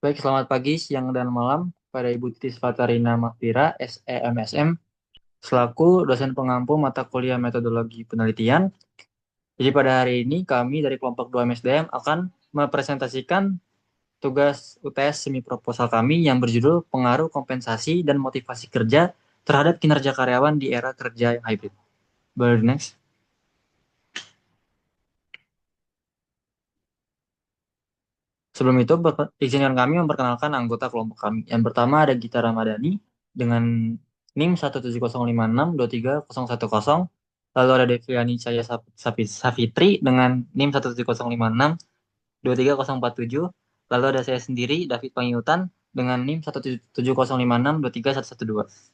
Baik, selamat pagi, siang, dan malam pada Ibu Titis Fatarina Makfira, SEMSM, selaku dosen pengampu mata kuliah metodologi penelitian. Jadi pada hari ini kami dari kelompok 2 MSDM akan mempresentasikan tugas UTS semi proposal kami yang berjudul Pengaruh Kompensasi dan Motivasi Kerja terhadap Kinerja Karyawan di Era Kerja yang Hybrid. Boleh next. Sebelum itu, izinkan kami memperkenalkan anggota kelompok kami. Yang pertama ada Gita Ramadhani dengan NIM 17056230010. Lalu ada Deviani Cahya Safitri dengan NIM 17056230047. Lalu ada saya sendiri, David Pangyutan, dengan NIM 17056231112.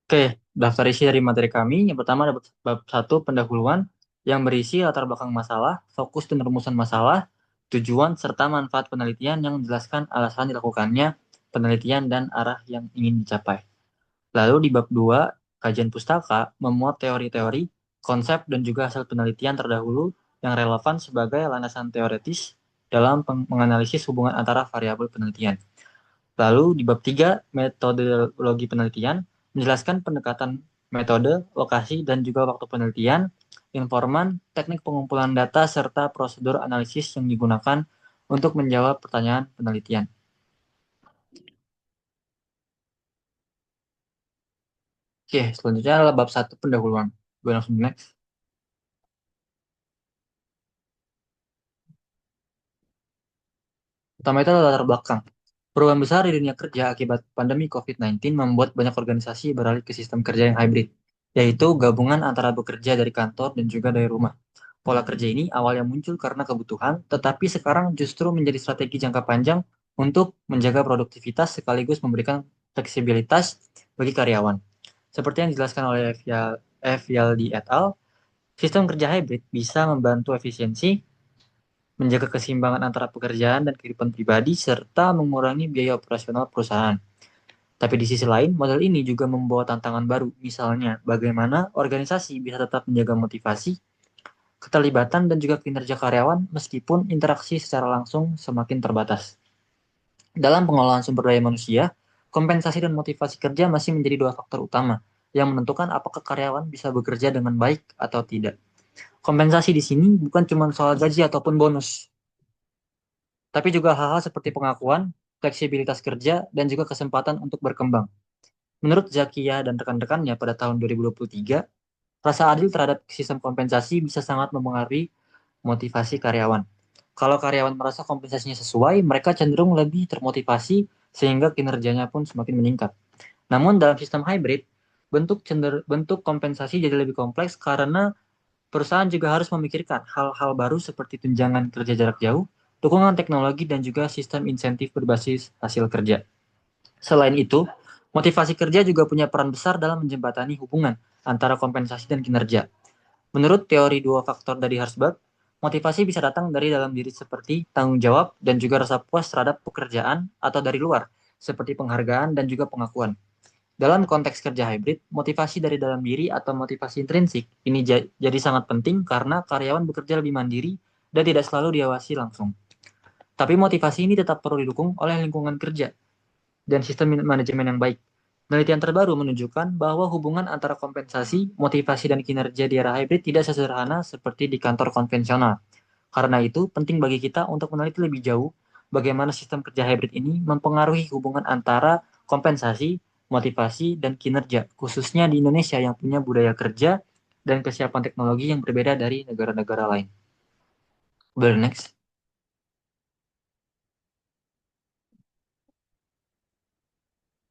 Oke, daftar isi dari materi kami. Yang pertama ada bab 1 pendahuluan yang berisi latar belakang masalah, fokus dan rumusan masalah, tujuan serta manfaat penelitian yang menjelaskan alasan dilakukannya penelitian dan arah yang ingin dicapai. Lalu di bab 2 kajian pustaka memuat teori-teori, konsep dan juga hasil penelitian terdahulu yang relevan sebagai landasan teoretis dalam menganalisis hubungan antara variabel penelitian. Lalu di bab 3 metodologi penelitian, menjelaskan pendekatan metode, lokasi, dan juga waktu penelitian, informan, teknik pengumpulan data, serta prosedur analisis yang digunakan untuk menjawab pertanyaan penelitian. Oke, selanjutnya adalah bab 1 pendahuluan. Gue langsung next. Pertama itu adalah latar belakang. Perubahan besar di dunia kerja akibat pandemi COVID-19 membuat banyak organisasi beralih ke sistem kerja yang hybrid, yaitu gabungan antara bekerja dari kantor dan juga dari rumah. Pola kerja ini awalnya muncul karena kebutuhan, tetapi sekarang justru menjadi strategi jangka panjang untuk menjaga produktivitas sekaligus memberikan fleksibilitas bagi karyawan. Seperti yang dijelaskan oleh F. Yaldi et al., sistem kerja hybrid bisa membantu efisiensi, menjaga keseimbangan antara pekerjaan dan kehidupan pribadi, serta mengurangi biaya operasional perusahaan. Tapi di sisi lain, model ini juga membawa tantangan baru, misalnya bagaimana organisasi bisa tetap menjaga motivasi, keterlibatan, dan juga kinerja karyawan meskipun interaksi secara langsung semakin terbatas. Dalam pengelolaan sumber daya manusia, kompensasi dan motivasi kerja masih menjadi dua faktor utama yang menentukan apakah karyawan bisa bekerja dengan baik atau tidak. Kompensasi di sini bukan cuma soal gaji ataupun bonus, tapi juga hal-hal seperti pengakuan, fleksibilitas kerja, dan juga kesempatan untuk berkembang. Menurut Zakia dan rekan-rekannya pada tahun 2023, rasa adil terhadap sistem kompensasi bisa sangat mempengaruhi motivasi karyawan. Kalau karyawan merasa kompensasinya sesuai, mereka cenderung lebih termotivasi sehingga kinerjanya pun semakin meningkat. Namun dalam sistem hybrid, bentuk kompensasi jadi lebih kompleks karena perusahaan juga harus memikirkan hal-hal baru seperti tunjangan kerja jarak jauh, dukungan teknologi, dan juga sistem insentif berbasis hasil kerja. Selain itu, motivasi kerja juga punya peran besar dalam menjembatani hubungan antara kompensasi dan kinerja. Menurut teori dua faktor dari Herzberg, motivasi bisa datang dari dalam diri seperti tanggung jawab dan juga rasa puas terhadap pekerjaan atau dari luar, seperti penghargaan dan juga pengakuan. Dalam konteks kerja hybrid, motivasi dari dalam diri atau motivasi intrinsik ini jadi sangat penting karena karyawan bekerja lebih mandiri dan tidak selalu diawasi langsung. Tapi motivasi ini tetap perlu didukung oleh lingkungan kerja dan sistem manajemen yang baik. Penelitian terbaru menunjukkan bahwa hubungan antara kompensasi, motivasi, dan kinerja di era hybrid tidak sesederhana seperti di kantor konvensional. Karena itu, penting bagi kita untuk meneliti lebih jauh bagaimana sistem kerja hybrid ini mempengaruhi hubungan antara kompensasi, motivasi, dan kinerja, khususnya di Indonesia yang punya budaya kerja dan kesiapan teknologi yang berbeda dari negara-negara lain. Next.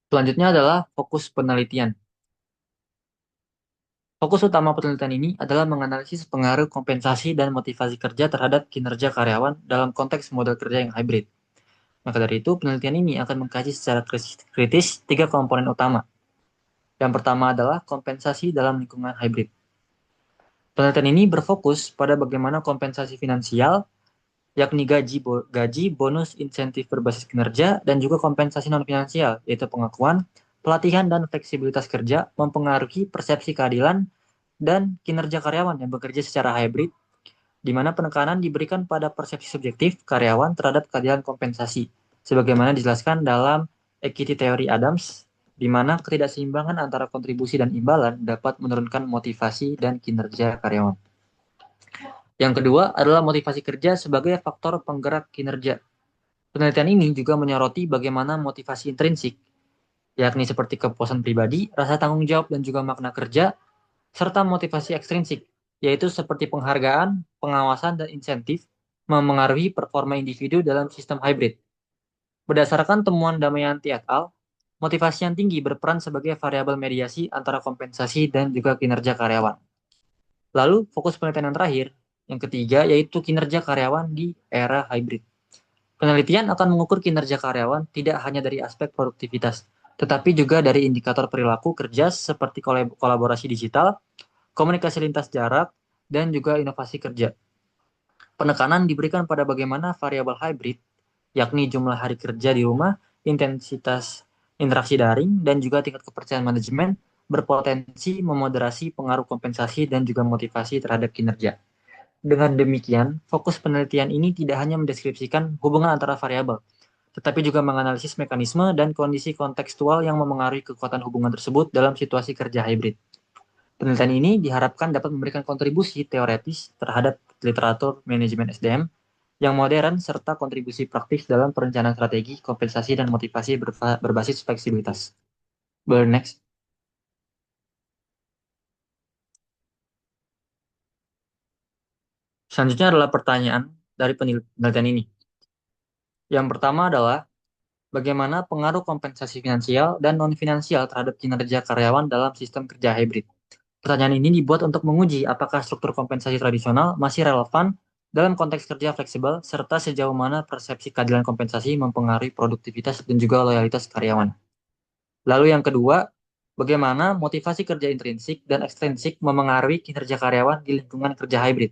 Selanjutnya adalah fokus penelitian. Fokus utama penelitian ini adalah menganalisis pengaruh kompensasi dan motivasi kerja terhadap kinerja karyawan dalam konteks model kerja yang hybrid. Maka dari itu, penelitian ini akan mengkaji secara kritis tiga komponen utama. Yang pertama adalah kompensasi dalam lingkungan hybrid. Penelitian ini berfokus pada bagaimana kompensasi finansial, yakni gaji, bonus, insentif berbasis kinerja, dan juga kompensasi non-finansial, yaitu pengakuan, pelatihan, dan fleksibilitas kerja mempengaruhi persepsi keadilan dan kinerja karyawan yang bekerja secara hybrid di mana penekanan diberikan pada persepsi subjektif karyawan terhadap keadilan kompensasi, sebagaimana dijelaskan dalam Equity Theory Adams, di mana ketidakseimbangan antara kontribusi dan imbalan dapat menurunkan motivasi dan kinerja karyawan. Yang kedua adalah motivasi kerja sebagai faktor penggerak kinerja. Penelitian ini juga menyoroti bagaimana motivasi intrinsik, yakni seperti kepuasan pribadi, rasa tanggung jawab dan juga makna kerja, serta motivasi ekstrinsik, yaitu seperti penghargaan, pengawasan, dan insentif, memengaruhi performa individu dalam sistem hybrid. Berdasarkan temuan Damayanti et al., motivasi yang tinggi berperan sebagai variabel mediasi antara kompensasi dan juga kinerja karyawan. Lalu, fokus penelitian yang terakhir, yang ketiga, yaitu kinerja karyawan di era hybrid. Penelitian akan mengukur kinerja karyawan tidak hanya dari aspek produktivitas, tetapi juga dari indikator perilaku kerja seperti kolaborasi digital, komunikasi lintas jarak, dan juga inovasi kerja. Penekanan diberikan pada bagaimana variabel hybrid, yakni jumlah hari kerja di rumah, intensitas interaksi daring, dan juga tingkat kepercayaan manajemen, berpotensi memoderasi pengaruh kompensasi dan juga motivasi terhadap kinerja. Dengan demikian, fokus penelitian ini tidak hanya mendeskripsikan hubungan antara variabel, tetapi juga menganalisis mekanisme dan kondisi kontekstual yang memengaruhi kekuatan hubungan tersebut dalam situasi kerja hybrid. Penelitian ini diharapkan dapat memberikan kontribusi teoretis terhadap literatur manajemen SDM yang modern serta kontribusi praktis dalam perencanaan strategi, kompensasi, dan motivasi berbasis fleksibilitas. Boleh next. Selanjutnya adalah pertanyaan dari penelitian ini. Yang pertama adalah bagaimana pengaruh kompensasi finansial dan non-finansial terhadap kinerja karyawan dalam sistem kerja hybrid. Pertanyaan ini dibuat untuk menguji apakah struktur kompensasi tradisional masih relevan dalam konteks kerja fleksibel, serta sejauh mana persepsi keadilan kompensasi mempengaruhi produktivitas dan juga loyalitas karyawan. Lalu yang kedua, bagaimana motivasi kerja intrinsik dan ekstrinsik memengaruhi kinerja karyawan di lingkungan kerja hybrid.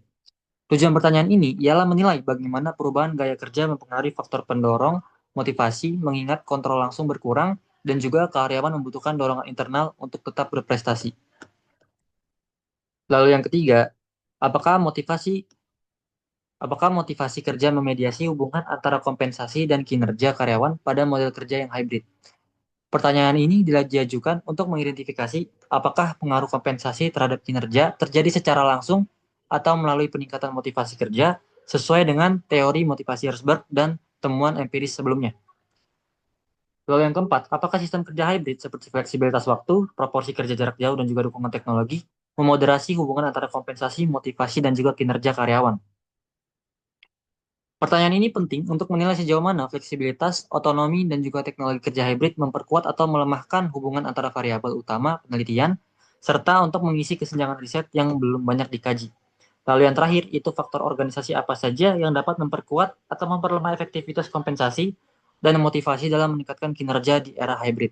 Tujuan pertanyaan ini ialah menilai bagaimana perubahan gaya kerja mempengaruhi faktor pendorong motivasi, mengingat kontrol langsung berkurang, dan juga karyawan membutuhkan dorongan internal untuk tetap berprestasi. Lalu yang ketiga, apakah motivasi kerja memediasi hubungan antara kompensasi dan kinerja karyawan pada model kerja yang hybrid? Pertanyaan ini diajukan untuk mengidentifikasi apakah pengaruh kompensasi terhadap kinerja terjadi secara langsung atau melalui peningkatan motivasi kerja sesuai dengan teori motivasi Herzberg dan temuan empiris sebelumnya. Lalu yang keempat, apakah sistem kerja hybrid seperti fleksibilitas waktu, proporsi kerja jarak jauh, dan juga dukungan teknologi memoderasi hubungan antara kompensasi, motivasi, dan juga kinerja karyawan? Pertanyaan ini penting untuk menilai sejauh mana fleksibilitas, otonomi, dan juga teknologi kerja hybrid memperkuat atau melemahkan hubungan antara variabel utama penelitian, serta untuk mengisi kesenjangan riset yang belum banyak dikaji. Lalu yang terakhir, itu faktor organisasi apa saja yang dapat memperkuat atau memperlemah efektivitas kompensasi dan motivasi dalam meningkatkan kinerja di era hybrid.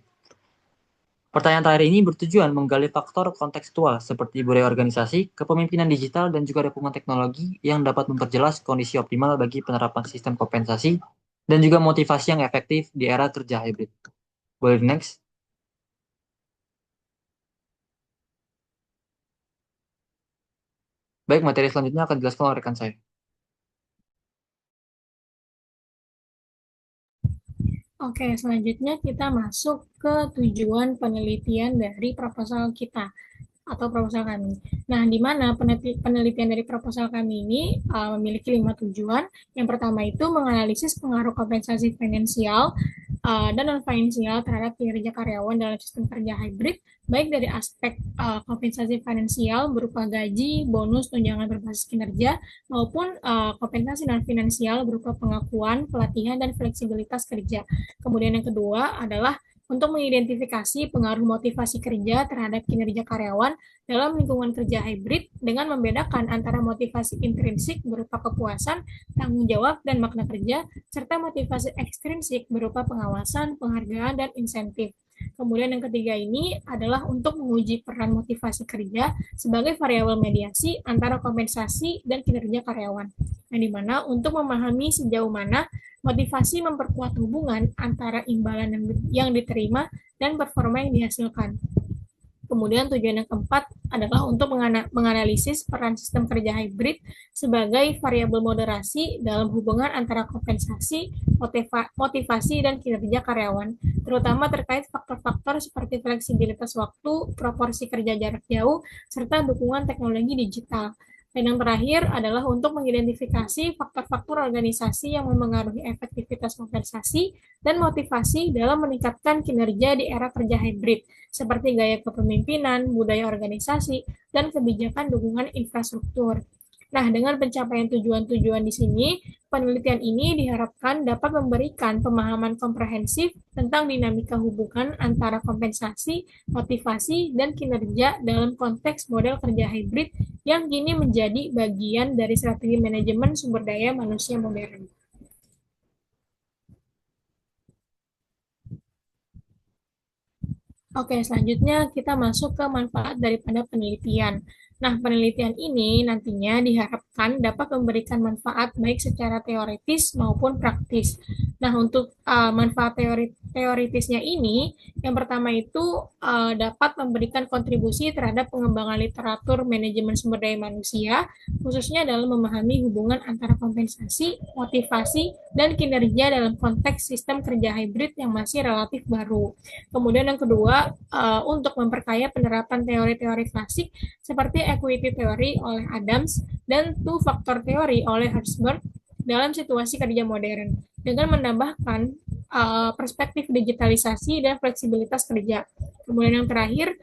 Pertanyaan terakhir ini bertujuan menggali faktor kontekstual seperti budaya organisasi, kepemimpinan digital, dan juga dukungan teknologi yang dapat memperjelas kondisi optimal bagi penerapan sistem kompensasi dan juga motivasi yang efektif di era kerja hybrid. Boleh next. Baik, materi selanjutnya akan dijelaskan oleh rekan saya. Oke, selanjutnya kita masuk ke tujuan penelitian dari proposal kita atau proposal kami. Nah, di mana penelitian dari proposal kami ini memiliki 5 tujuan. Yang pertama itu menganalisis pengaruh kompensasi finansial dan non-finansial terhadap kinerja karyawan dalam sistem kerja hybrid, baik dari aspek kompensasi finansial berupa gaji, bonus, tunjangan berbasis kinerja, maupun kompensasi non-finansial berupa pengakuan, pelatihan, dan fleksibilitas kerja. Kemudian yang kedua adalah untuk mengidentifikasi pengaruh motivasi kerja terhadap kinerja karyawan dalam lingkungan kerja hybrid dengan membedakan antara motivasi intrinsik berupa kepuasan, tanggung jawab, dan makna kerja, serta motivasi ekstrinsik berupa pengawasan, penghargaan, dan insentif. Kemudian yang ketiga ini adalah untuk menguji peran motivasi kerja sebagai variabel mediasi antara kompensasi dan kinerja karyawan. Yang dimana untuk memahami sejauh mana motivasi memperkuat hubungan antara imbalan yang diterima dan performa yang dihasilkan. Kemudian tujuan yang keempat adalah untuk menganalisis peran sistem kerja hybrid sebagai variabel moderasi dalam hubungan antara kompensasi, motivasi, dan kinerja karyawan, terutama terkait faktor-faktor seperti fleksibilitas waktu, proporsi kerja jarak jauh, serta dukungan teknologi digital. Dan yang terakhir adalah untuk mengidentifikasi faktor-faktor organisasi yang memengaruhi efektivitas kompensasi dan motivasi dalam meningkatkan kinerja di era kerja hybrid, seperti gaya kepemimpinan, budaya organisasi, dan kebijakan dukungan infrastruktur. Nah, dengan pencapaian tujuan-tujuan di sini, penelitian ini diharapkan dapat memberikan pemahaman komprehensif tentang dinamika hubungan antara kompensasi, motivasi, dan kinerja dalam konteks model kerja hybrid yang kini menjadi bagian dari strategi manajemen sumber daya manusia modern. Oke, selanjutnya kita masuk ke manfaat daripada penelitian. Nah, penelitian ini nantinya diharapkan dapat memberikan manfaat baik secara teoritis maupun praktis. Nah, untuk manfaat teoritisnya ini, yang pertama itu dapat memberikan kontribusi terhadap pengembangan literatur manajemen sumber daya manusia, khususnya dalam memahami hubungan antara kompensasi, motivasi, dan kinerja dalam konteks sistem kerja hybrid yang masih relatif baru. Kemudian yang kedua, untuk memperkaya penerapan teori-teori klasik seperti equity theory oleh Adams dan two factor theory oleh Hertzberg dalam situasi kerja modern dengan menambahkan perspektif digitalisasi dan fleksibilitas kerja. Kemudian yang terakhir,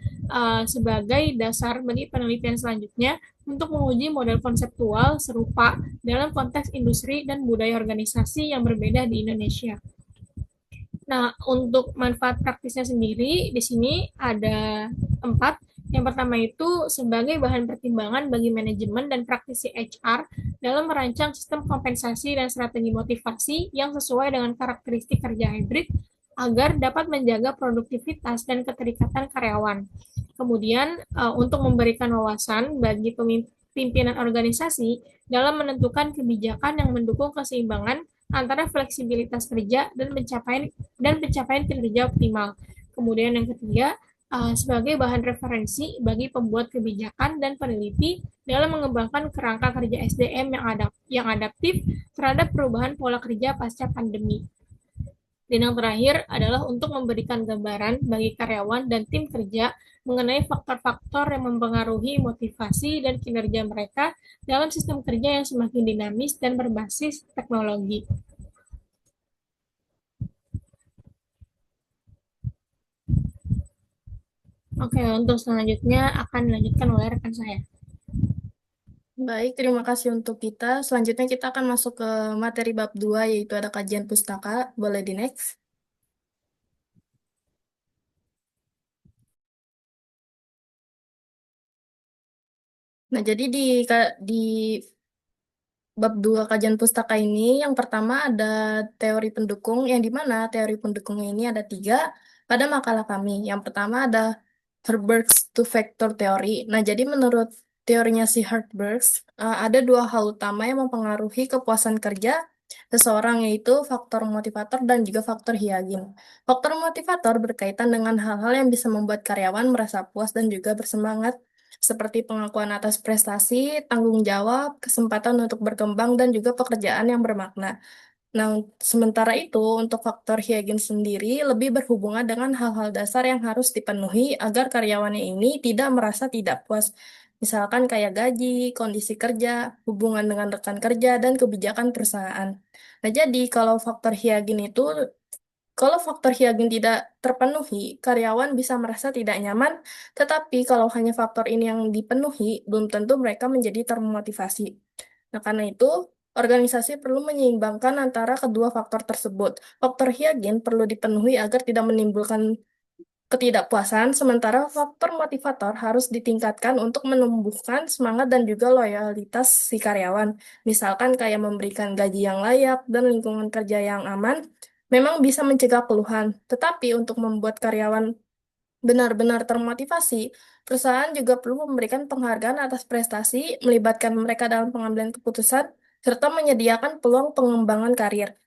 sebagai dasar bagi penelitian selanjutnya untuk menguji model konseptual serupa dalam konteks industri dan budaya organisasi yang berbeda di Indonesia. Nah, untuk manfaat praktisnya sendiri, di sini ada 4. Yang pertama itu sebagai bahan pertimbangan bagi manajemen dan praktisi HR dalam merancang sistem kompensasi dan strategi motivasi yang sesuai dengan karakteristik kerja hybrid agar dapat menjaga produktivitas dan keterikatan karyawan. Kemudian, untuk memberikan wawasan bagi pimpinan organisasi dalam menentukan kebijakan yang mendukung keseimbangan antara fleksibilitas kerja dan pencapaian kinerja optimal. Kemudian yang ketiga, sebagai bahan referensi bagi pembuat kebijakan dan peneliti dalam mengembangkan kerangka kerja SDM yang adaptif terhadap perubahan pola kerja pasca pandemi. Dan yang terakhir adalah untuk memberikan gambaran bagi karyawan dan tim kerja mengenai faktor-faktor yang mempengaruhi motivasi dan kinerja mereka dalam sistem kerja yang semakin dinamis dan berbasis teknologi. Oke, untuk selanjutnya akan dilanjutkan oleh rekan saya. Baik, terima kasih untuk kita. Selanjutnya kita akan masuk ke materi bab 2 yaitu ada kajian pustaka. Boleh di next. Nah, jadi di bab 2 kajian pustaka ini, yang pertama ada teori pendukung, yang di mana teori pendukungnya ini ada 3 pada makalah kami. Yang pertama ada Herberg's two-factor theory. Nah, jadi menurut teorinya si Herberg's, ada 2 hal utama yang mempengaruhi kepuasan kerja seseorang, yaitu faktor motivator dan juga faktor Hyagin. Faktor motivator berkaitan dengan hal-hal yang bisa membuat karyawan merasa puas dan juga bersemangat, seperti pengakuan atas prestasi, tanggung jawab, kesempatan untuk berkembang, dan juga pekerjaan yang bermakna. Nah, sementara itu, untuk faktor Hygiene sendiri lebih berhubungan dengan hal-hal dasar yang harus dipenuhi agar karyawannya ini tidak merasa tidak puas. Misalkan kayak gaji, kondisi kerja, hubungan dengan rekan kerja, dan kebijakan perusahaan. Nah, jadi kalau faktor Hygiene tidak terpenuhi, karyawan bisa merasa tidak nyaman, tetapi kalau hanya faktor ini yang dipenuhi, belum tentu mereka menjadi termotivasi. Nah, karena itu, organisasi perlu menyeimbangkan antara kedua faktor tersebut. Faktor Hygiene perlu dipenuhi agar tidak menimbulkan ketidakpuasan, sementara faktor motivator harus ditingkatkan untuk menumbuhkan semangat dan juga loyalitas si karyawan. Misalkan kayak memberikan gaji yang layak dan lingkungan kerja yang aman, memang bisa mencegah keluhan. Tetapi untuk membuat karyawan benar-benar termotivasi, perusahaan juga perlu memberikan penghargaan atas prestasi, melibatkan mereka dalam pengambilan keputusan, serta menyediakan peluang pengembangan karir.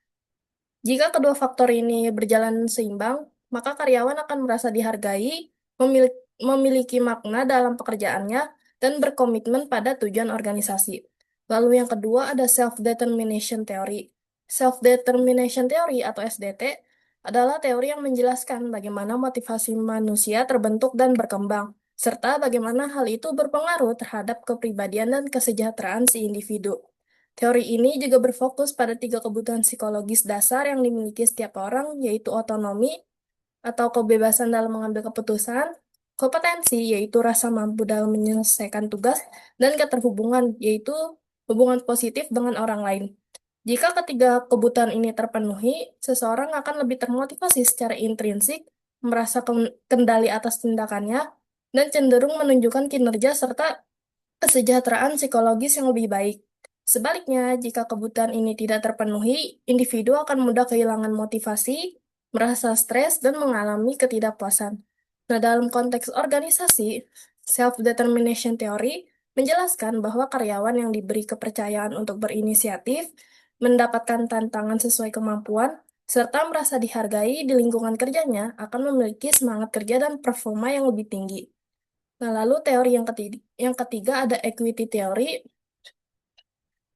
Jika kedua faktor ini berjalan seimbang, maka karyawan akan merasa dihargai, memiliki makna dalam pekerjaannya dan berkomitmen pada tujuan organisasi. Lalu yang kedua ada self-determination theory. Self-determination theory atau SDT adalah teori yang menjelaskan bagaimana motivasi manusia terbentuk dan berkembang, serta bagaimana hal itu berpengaruh terhadap kepribadian dan kesejahteraan si individu. Teori ini juga berfokus pada tiga kebutuhan psikologis dasar yang dimiliki setiap orang, yaitu otonomi, atau kebebasan dalam mengambil keputusan, kompetensi, yaitu rasa mampu dalam menyelesaikan tugas, dan keterhubungan, yaitu hubungan positif dengan orang lain. Jika ketiga kebutuhan ini terpenuhi, seseorang akan lebih termotivasi secara intrinsik, merasa kendali atas tindakannya, dan cenderung menunjukkan kinerja serta kesejahteraan psikologis yang lebih baik. Sebaliknya, jika kebutuhan ini tidak terpenuhi, individu akan mudah kehilangan motivasi, merasa stres, dan mengalami ketidakpuasan. Nah, dalam konteks organisasi, self-determination theory menjelaskan bahwa karyawan yang diberi kepercayaan untuk berinisiatif, mendapatkan tantangan sesuai kemampuan, serta merasa dihargai di lingkungan kerjanya akan memiliki semangat kerja dan performa yang lebih tinggi. Nah, lalu teori yang ketiga ada equity theory.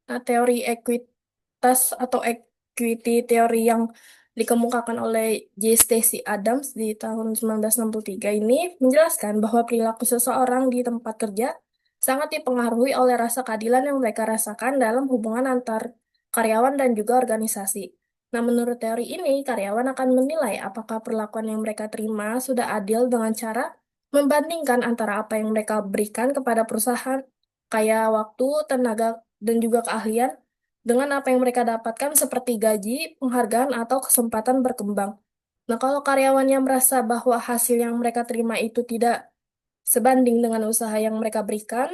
Nah, teori ekuitas atau equity teori yang dikemukakan oleh J. Stacy Adams di tahun 1963 ini menjelaskan bahwa perilaku seseorang di tempat kerja sangat dipengaruhi oleh rasa keadilan yang mereka rasakan dalam hubungan antar karyawan dan juga organisasi. Nah, menurut teori ini, karyawan akan menilai apakah perlakuan yang mereka terima sudah adil dengan cara membandingkan antara apa yang mereka berikan kepada perusahaan, kayak waktu, tenaga, dan juga keahlian, dengan apa yang mereka dapatkan seperti gaji, penghargaan, atau kesempatan berkembang. Nah, kalau karyawannya merasa bahwa hasil yang mereka terima itu tidak sebanding dengan usaha yang mereka berikan,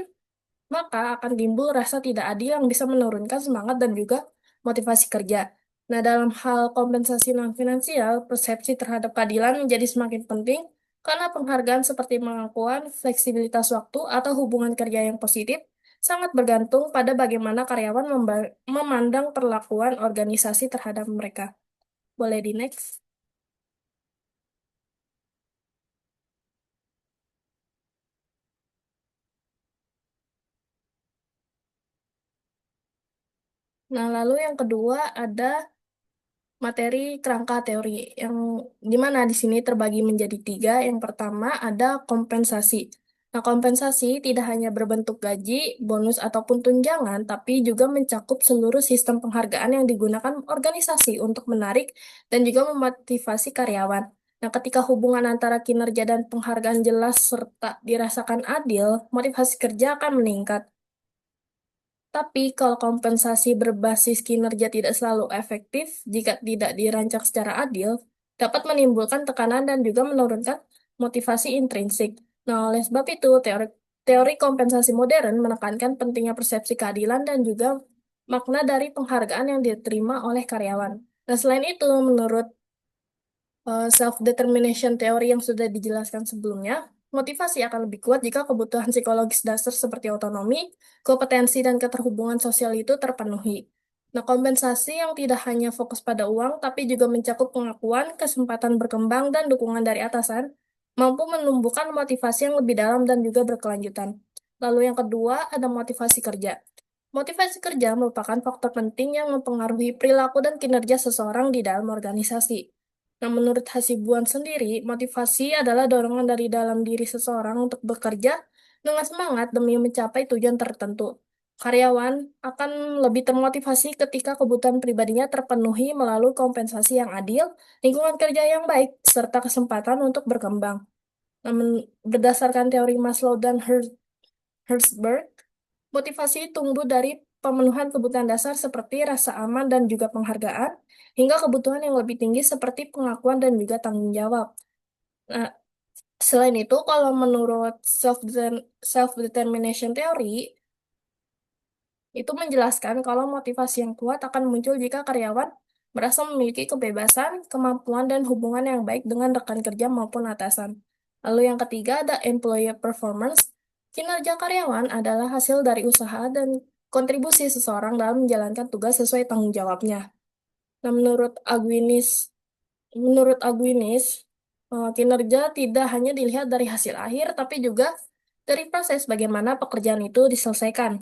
maka akan timbul rasa tidak adil yang bisa menurunkan semangat dan juga motivasi kerja. Nah, dalam hal kompensasi non-finansial, persepsi terhadap keadilan menjadi semakin penting karena penghargaan seperti pengakuan, fleksibilitas waktu, atau hubungan kerja yang positif sangat bergantung pada bagaimana karyawan memandang perlakuan organisasi terhadap mereka. Boleh di next? Nah, lalu yang kedua ada materi kerangka teori yang dimana di sini terbagi menjadi tiga. Yang pertama ada kompensasi. Nah, kompensasi tidak hanya berbentuk gaji, bonus, ataupun tunjangan, tapi juga mencakup seluruh sistem penghargaan yang digunakan organisasi untuk menarik dan juga memotivasi karyawan. Nah, ketika hubungan antara kinerja dan penghargaan jelas serta dirasakan adil, motivasi kerja akan meningkat. Tapi kalau kompensasi berbasis kinerja tidak selalu efektif jika tidak dirancang secara adil, dapat menimbulkan tekanan dan juga menurunkan motivasi intrinsik. Nah, oleh sebab itu, teori kompensasi modern menekankan pentingnya persepsi keadilan dan juga makna dari penghargaan yang diterima oleh karyawan. Nah, selain itu, menurut self-determination teori yang sudah dijelaskan sebelumnya, motivasi akan lebih kuat jika kebutuhan psikologis dasar seperti otonomi, kompetensi, dan keterhubungan sosial itu terpenuhi. Nah, kompensasi yang tidak hanya fokus pada uang, tapi juga mencakup pengakuan, kesempatan berkembang, dan dukungan dari atasan, mampu menumbuhkan motivasi yang lebih dalam dan juga berkelanjutan. Lalu yang kedua, ada motivasi kerja. Motivasi kerja merupakan faktor penting yang mempengaruhi perilaku dan kinerja seseorang di dalam organisasi. Nah, menurut Hasibuan sendiri, motivasi adalah dorongan dari dalam diri seseorang untuk bekerja dengan semangat demi mencapai tujuan tertentu. Karyawan akan lebih termotivasi ketika kebutuhan pribadinya terpenuhi melalui kompensasi yang adil, lingkungan kerja yang baik, serta kesempatan untuk berkembang. Namun, berdasarkan teori Maslow dan Herzberg, motivasi tumbuh dari pemenuhan kebutuhan dasar seperti rasa aman dan juga penghargaan, hingga kebutuhan yang lebih tinggi seperti pengakuan dan juga tanggung jawab. Nah, selain itu, kalau menurut self-determination theory, itu menjelaskan kalau motivasi yang kuat akan muncul jika karyawan merasa memiliki kebebasan, kemampuan, dan hubungan yang baik dengan rekan kerja maupun atasan. Lalu yang ketiga ada employer performance. Kinerja karyawan adalah hasil dari usaha dan kontribusi seseorang dalam menjalankan tugas sesuai tanggung jawabnya. Nah, menurut Aguinis, Kinerja tidak hanya dilihat dari hasil akhir, tapi juga dari proses bagaimana pekerjaan itu diselesaikan.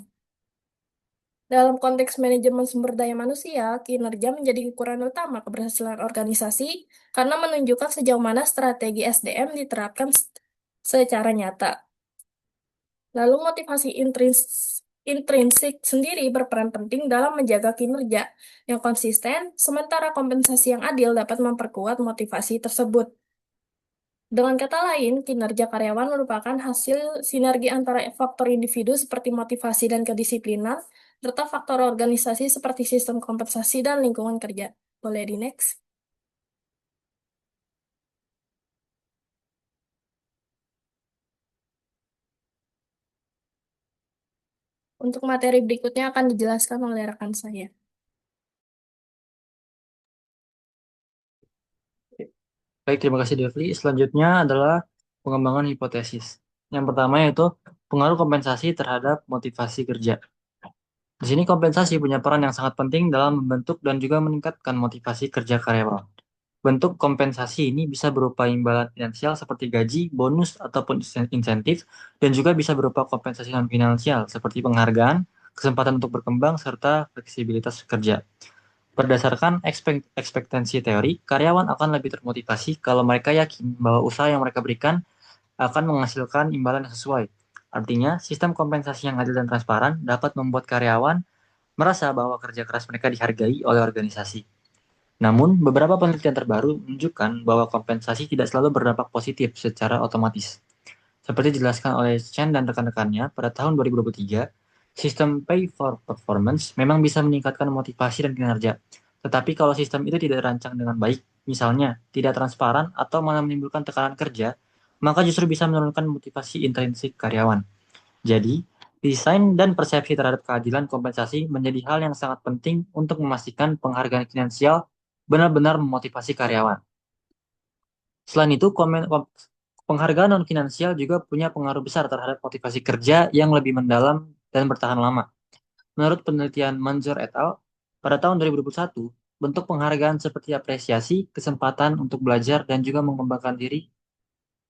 Dalam konteks manajemen sumber daya manusia, kinerja menjadi ukuran utama keberhasilan organisasi karena menunjukkan sejauh mana strategi SDM diterapkan secara nyata. Lalu motivasi intrinsik sendiri berperan penting dalam menjaga kinerja yang konsisten, sementara kompensasi yang adil dapat memperkuat motivasi tersebut. Dengan kata lain, kinerja karyawan merupakan hasil sinergi antara faktor individu seperti motivasi dan kedisiplinan, serta faktor organisasi seperti sistem kompensasi dan lingkungan kerja. Boleh di next? Untuk materi berikutnya akan dijelaskan oleh rekan saya. Baik, terima kasih Devli. Selanjutnya adalah pengembangan hipotesis. Yang pertama yaitu pengaruh kompensasi terhadap motivasi kerja. Di sini kompensasi punya peran yang sangat penting dalam membentuk dan juga meningkatkan motivasi kerja karyawan. Bentuk kompensasi ini bisa berupa imbalan finansial seperti gaji, bonus, ataupun insentif, dan juga bisa berupa kompensasi non-finansial seperti penghargaan, kesempatan untuk berkembang, serta fleksibilitas kerja. Berdasarkan ekspektasi teori, karyawan akan lebih termotivasi kalau mereka yakin bahwa usaha yang mereka berikan akan menghasilkan imbalan yang sesuai. Artinya, sistem kompensasi yang adil dan transparan dapat membuat karyawan merasa bahwa kerja keras mereka dihargai oleh organisasi. Namun, beberapa penelitian terbaru menunjukkan bahwa kompensasi tidak selalu berdampak positif secara otomatis. Seperti dijelaskan oleh Chen dan rekan-rekannya, pada tahun 2023, sistem pay for performance memang bisa meningkatkan motivasi dan kinerja. Tetapi kalau sistem itu tidak dirancang dengan baik, misalnya tidak transparan atau malah menimbulkan tekanan kerja, maka justru bisa menurunkan motivasi intrinsik karyawan. Jadi, desain dan persepsi terhadap keadilan kompensasi menjadi hal yang sangat penting untuk memastikan penghargaan finansial benar-benar memotivasi karyawan. Selain itu, penghargaan non-finansial juga punya pengaruh besar terhadap motivasi kerja yang lebih mendalam dan bertahan lama. Menurut penelitian Manzur et al., pada tahun 2021, bentuk penghargaan seperti apresiasi, kesempatan untuk belajar, dan juga mengembangkan diri,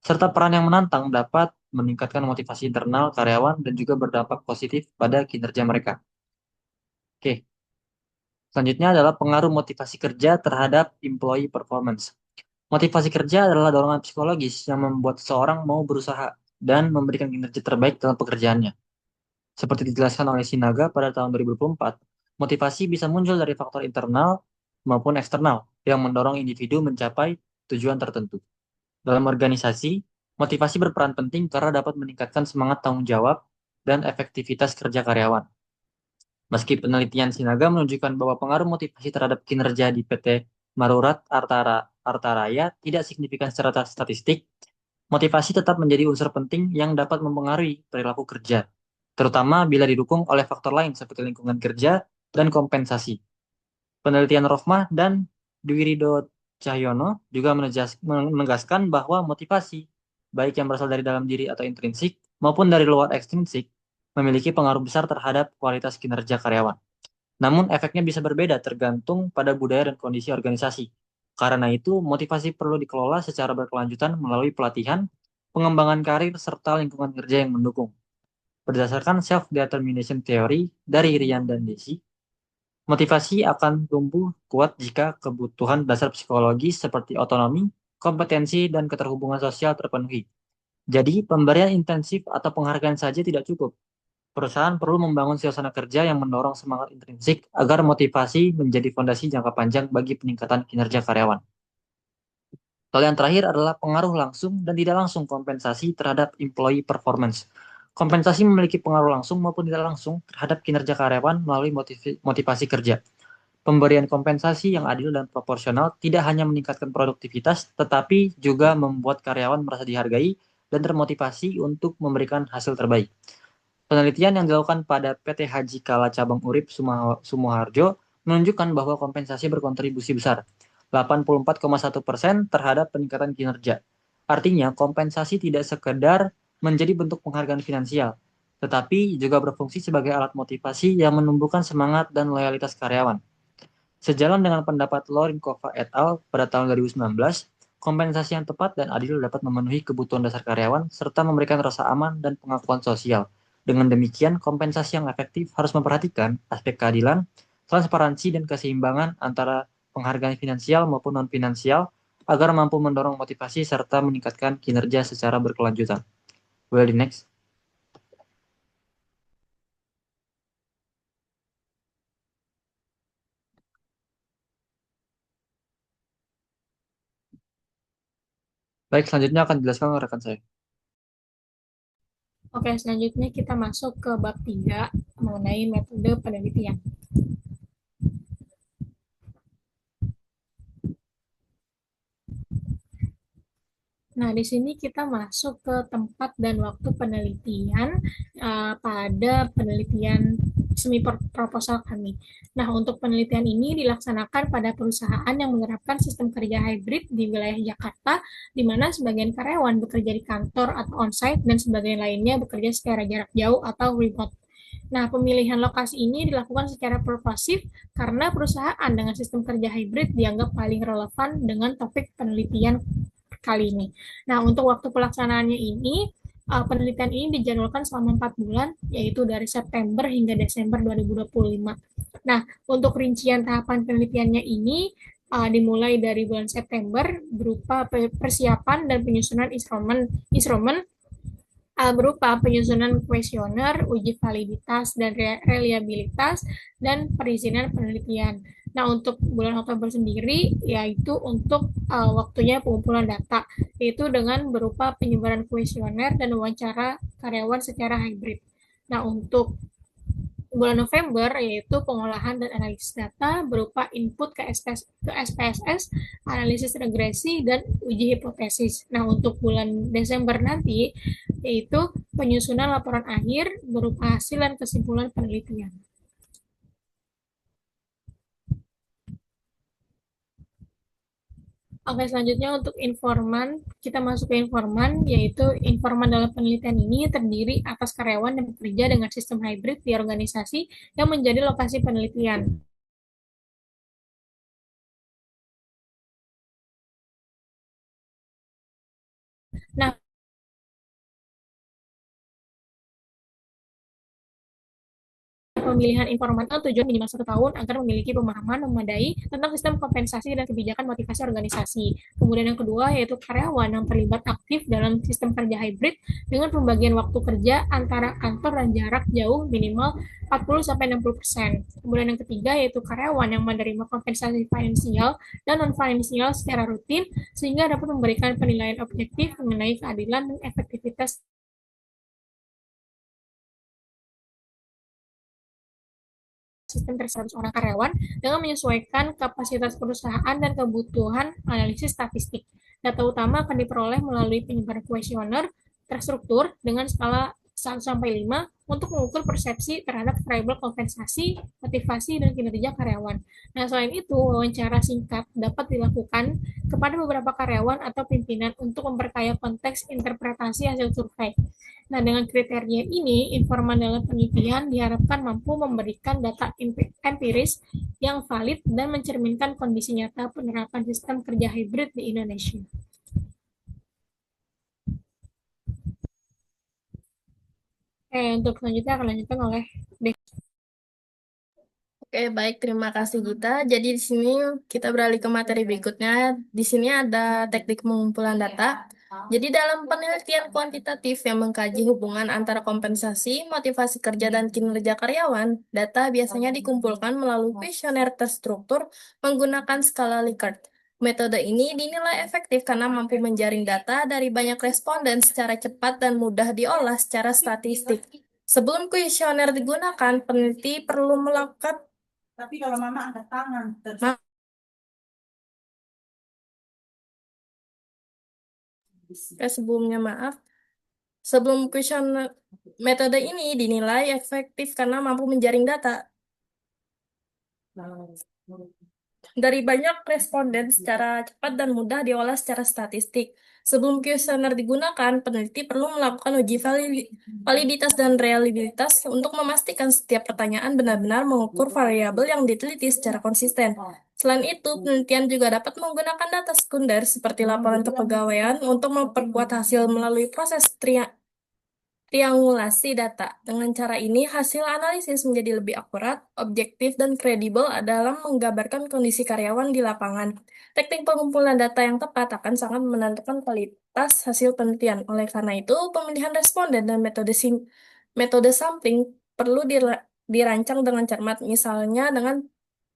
serta peran yang menantang dapat meningkatkan motivasi internal karyawan dan juga berdampak positif pada kinerja mereka. Oke, selanjutnya adalah pengaruh motivasi kerja terhadap employee performance. Motivasi kerja adalah dorongan psikologis yang membuat seseorang mau berusaha dan memberikan kinerja terbaik dalam pekerjaannya. Seperti dijelaskan oleh Sinaga pada tahun 2024, motivasi bisa muncul dari faktor internal maupun eksternal yang mendorong individu mencapai tujuan tertentu. Dalam organisasi, motivasi berperan penting karena dapat meningkatkan semangat tanggung jawab dan efektivitas kerja karyawan. Meski penelitian Sinaga menunjukkan bahwa pengaruh motivasi terhadap kinerja di PT Marurat Artaraya tidak signifikan secara statistik, motivasi tetap menjadi unsur penting yang dapat mempengaruhi perilaku kerja, terutama bila didukung oleh faktor lain seperti lingkungan kerja dan kompensasi. Penelitian Rohmah dan Dwi Rido Cahyono juga menegaskan bahwa motivasi, baik yang berasal dari dalam diri atau intrinsik, maupun dari luar ekstrinsik, memiliki pengaruh besar terhadap kualitas kinerja karyawan. Namun efeknya bisa berbeda tergantung pada budaya dan kondisi organisasi. Karena itu, motivasi perlu dikelola secara berkelanjutan melalui pelatihan, pengembangan karir, serta lingkungan kerja yang mendukung. Berdasarkan self-determination theory dari Ryan dan Desi, motivasi akan tumbuh kuat jika kebutuhan dasar psikologi seperti otonomi, kompetensi, dan keterhubungan sosial terpenuhi. Jadi, pemberian intensif atau penghargaan saja tidak cukup. Perusahaan perlu membangun suasana kerja yang mendorong semangat intrinsik agar motivasi menjadi fondasi jangka panjang bagi peningkatan kinerja karyawan. Lalu yang terakhir adalah pengaruh langsung dan tidak langsung kompensasi terhadap employee performance. Kompensasi memiliki pengaruh langsung maupun tidak langsung terhadap kinerja karyawan melalui motivasi kerja. Pemberian kompensasi yang adil dan proporsional tidak hanya meningkatkan produktivitas, tetapi juga membuat karyawan merasa dihargai dan termotivasi untuk memberikan hasil terbaik. Penelitian yang dilakukan pada PT Haji Kala Cabang Urip Sumoharjo menunjukkan bahwa kompensasi berkontribusi besar, 84,1% terhadap peningkatan kinerja. Artinya, kompensasi tidak sekedar menjadi bentuk penghargaan finansial, tetapi juga berfungsi sebagai alat motivasi yang menumbuhkan semangat dan loyalitas karyawan. Sejalan dengan pendapat Lorin Kova et al. Pada tahun 2019, Kompensasi yang tepat dan adil dapat memenuhi kebutuhan dasar karyawan serta memberikan rasa aman dan pengakuan sosial. Dengan demikian, kompensasi yang efektif harus memperhatikan aspek keadilan, transparansi, dan keseimbangan antara penghargaan finansial maupun non-finansial agar mampu mendorong motivasi serta meningkatkan kinerja secara berkelanjutan. Well, the next. Baik, selanjutnya akan dijelaskan oleh rekan saya. Oke, selanjutnya kita masuk ke bab 3 mengenai metode penelitian. Nah, di sini kita masuk ke tempat dan waktu penelitian pada penelitian semi proposal kami. Nah, untuk penelitian ini dilaksanakan pada perusahaan yang menerapkan sistem kerja hybrid di wilayah Jakarta, di mana sebagian karyawan bekerja di kantor atau onsite dan sebagian lainnya bekerja secara jarak jauh atau remote. Nah, pemilihan lokasi ini dilakukan secara pervasif karena perusahaan dengan sistem kerja hybrid dianggap paling relevan dengan topik penelitian kali ini. Nah, untuk waktu pelaksanaannya ini, penelitian ini dijadwalkan selama 4 bulan, yaitu dari September hingga Desember 2025. Nah, untuk rincian tahapan penelitiannya ini dimulai dari bulan September berupa persiapan dan penyusunan instrumen berupa penyusunan kuesioner, uji validitas dan reliabilitas, dan perizinan penelitian. Nah, untuk bulan Oktober sendiri, yaitu untuk waktunya pengumpulan data, yaitu dengan berupa penyebaran kuesioner dan wawancara karyawan secara hybrid. Nah, untuk bulan November yaitu pengolahan dan analisis data berupa input ke SPSS, analisis regresi, dan uji hipotesis. Nah, untuk bulan Desember nanti yaitu penyusunan laporan akhir berupa hasil dan kesimpulan penelitian. Oke, selanjutnya untuk informan, kita masuk ke informan, yaitu informan dalam penelitian ini terdiri atas karyawan yang bekerja dengan sistem hybrid di organisasi yang menjadi lokasi penelitian. Nah, pemilihan informan tujuan minimal 1 tahun agar memiliki pemahaman memadai tentang sistem kompensasi dan kebijakan motivasi organisasi. Kemudian yang kedua yaitu karyawan yang terlibat aktif dalam sistem kerja hybrid dengan pembagian waktu kerja antara kantor dan jarak jauh minimal 40-60%. Kemudian yang ketiga yaitu karyawan yang menerima kompensasi finansial dan non-finansial secara rutin sehingga dapat memberikan penilaian objektif mengenai keadilan dan efektivitas sistem dari 100 orang karyawan dengan menyesuaikan kapasitas perusahaan dan kebutuhan analisis statistik. Data utama akan diperoleh melalui penyebaran kuesioner terstruktur dengan skala 1-5 untuk mengukur persepsi terhadap variabel kompensasi, motivasi, dan kinerja karyawan. Nah, selain itu, wawancara singkat dapat dilakukan kepada beberapa karyawan atau pimpinan untuk memperkaya konteks interpretasi hasil survei. Nah, dengan kriteria ini, informan dalam penelitian diharapkan mampu memberikan data empiris yang valid dan mencerminkan kondisi nyata penerapan sistem kerja hybrid di Indonesia. Untuk selanjutnya akan lanjutkan oleh Oke, baik. Terima kasih, Gita. Jadi di sini kita beralih ke materi berikutnya. Di sini ada teknik pengumpulan data. Jadi dalam penelitian kuantitatif yang mengkaji hubungan antara kompensasi, motivasi kerja, dan kinerja karyawan, data biasanya dikumpulkan melalui kuesioner terstruktur menggunakan skala Likert. Metode ini dinilai efektif karena mampu menjaring data dari banyak responden secara cepat dan mudah diolah secara statistik. Sebelum kuesioner digunakan, peneliti perlu melakukan Tapi kalau mama angkat tangan, sebelumnya maaf. Sebelum kuesioner, metode ini dinilai efektif karena mampu menjaring data dari banyak responden secara cepat dan mudah diolah secara statistik. Sebelum kuesioner digunakan, peneliti perlu melakukan uji validitas dan reliabilitas untuk memastikan setiap pertanyaan benar-benar mengukur variabel yang diteliti secara konsisten. Selain itu, penelitian juga dapat menggunakan data sekunder seperti laporan kepegawaian untuk memperkuat hasil melalui proses triangulasi data. Dengan cara ini, hasil analisis menjadi lebih akurat, objektif, dan kredibel dalam menggambarkan kondisi karyawan di lapangan. Teknik pengumpulan data yang tepat akan sangat menentukan kualitas hasil penelitian. Oleh karena itu, pemilihan responden dan metode sampling perlu dirancang dengan cermat, misalnya dengan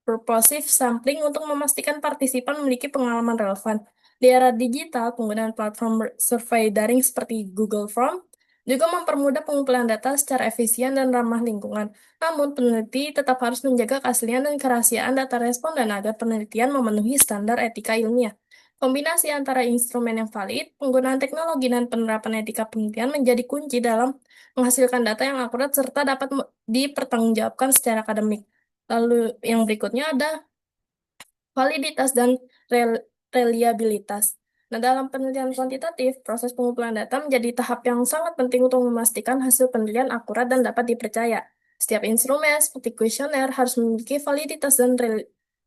purposive sampling untuk memastikan partisipan memiliki pengalaman relevan. Di era digital, penggunaan platform survei daring seperti Google Form juga mempermudah pengumpulan data secara efisien dan ramah lingkungan. Namun, peneliti tetap harus menjaga keaslian dan kerahasiaan data responden agar penelitian memenuhi standar etika ilmiah. Kombinasi antara instrumen yang valid, penggunaan teknologi, dan penerapan etika penelitian menjadi kunci dalam menghasilkan data yang akurat serta dapat dipertanggungjawabkan secara akademik. Lalu yang berikutnya ada validitas dan reliabilitas. Nah, dalam penelitian kuantitatif, proses pengumpulan data menjadi tahap yang sangat penting untuk memastikan hasil penelitian akurat dan dapat dipercaya. Setiap instrumen seperti kuesioner harus memiliki validitas dan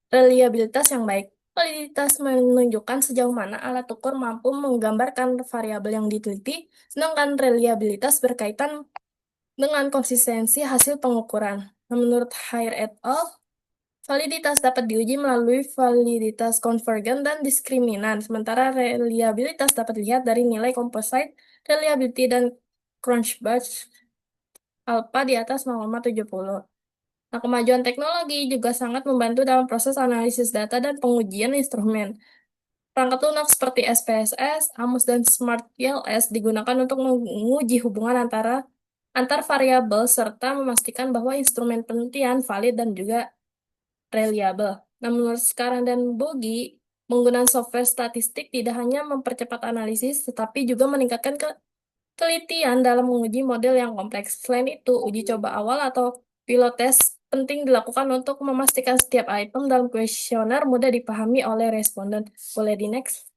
reliabilitas yang baik. Validitas menunjukkan sejauh mana alat ukur mampu menggambarkan variabel yang diteliti, sedangkan reliabilitas berkaitan dengan konsistensi hasil pengukuran. Nah, menurut Hire et al., validitas dapat diuji melalui validitas konvergen dan diskriminan, sementara reliabilitas dapat dilihat dari nilai composite reliability dan Crunchbase alpha di atas 0,70. Nah, kemajuan teknologi juga sangat membantu dalam proses analisis data dan pengujian instrumen. Perangkat lunak seperti SPSS, AMOS, dan SmartPLS digunakan untuk menguji hubungan antar variabel serta memastikan bahwa instrumen penelitian valid dan juga reliable. Nah, menurut Sekarang dan Bogi, penggunaan software statistik tidak hanya mempercepat analisis, tetapi juga meningkatkan telitian dalam menguji model yang kompleks. Selain itu, uji coba awal atau pilot test penting dilakukan untuk memastikan setiap item dalam kuesioner mudah dipahami oleh responden. Boleh di next?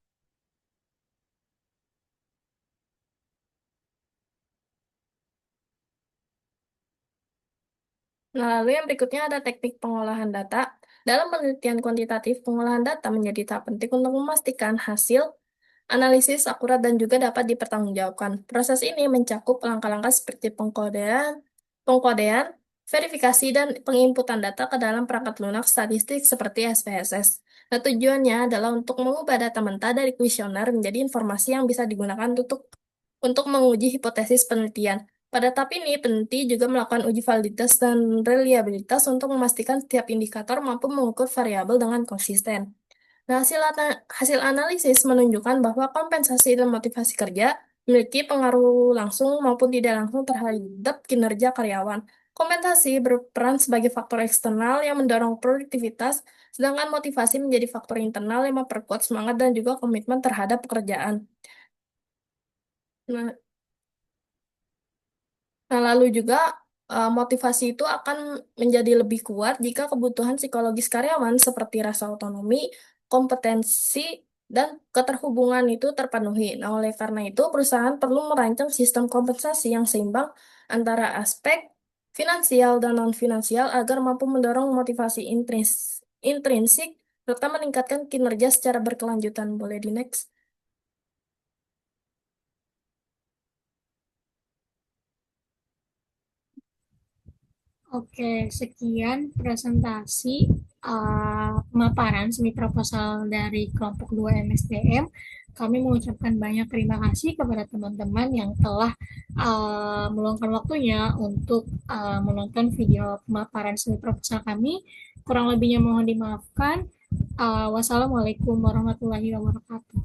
Nah, lalu yang berikutnya ada teknik pengolahan data. Dalam penelitian kuantitatif, pengolahan data menjadi tahap penting untuk memastikan hasil analisis akurat dan juga dapat dipertanggungjawabkan. Proses ini mencakup langkah-langkah seperti pengkodean, verifikasi, dan penginputan data ke dalam perangkat lunak statistik seperti SPSS. Nah, tujuannya adalah untuk mengubah data mentah dari kuesioner menjadi informasi yang bisa digunakan untuk menguji hipotesis penelitian. Pada tahap ini, peneliti juga melakukan uji validitas dan reliabilitas untuk memastikan setiap indikator mampu mengukur variabel dengan konsisten. Nah, hasil analisis menunjukkan bahwa kompensasi dan motivasi kerja memiliki pengaruh langsung maupun tidak langsung terhadap kinerja karyawan. Kompensasi berperan sebagai faktor eksternal yang mendorong produktivitas, sedangkan motivasi menjadi faktor internal yang memperkuat semangat dan juga komitmen terhadap pekerjaan. Nah, lalu juga motivasi itu akan menjadi lebih kuat jika kebutuhan psikologis karyawan seperti rasa otonomi, kompetensi, dan keterhubungan itu terpenuhi. Nah, oleh karena itu, perusahaan perlu merancang sistem kompensasi yang seimbang antara aspek finansial dan non-finansial agar mampu mendorong motivasi intrinsik serta meningkatkan kinerja secara berkelanjutan. Boleh di next? Oke, sekian presentasi pemaparan semi proposal dari kelompok 2 MSDM. Kami mengucapkan banyak terima kasih kepada teman-teman yang telah meluangkan waktunya untuk menonton video pemaparan semi proposal kami. Kurang lebihnya mohon dimaafkan. Wassalamualaikum warahmatullahi wabarakatuh.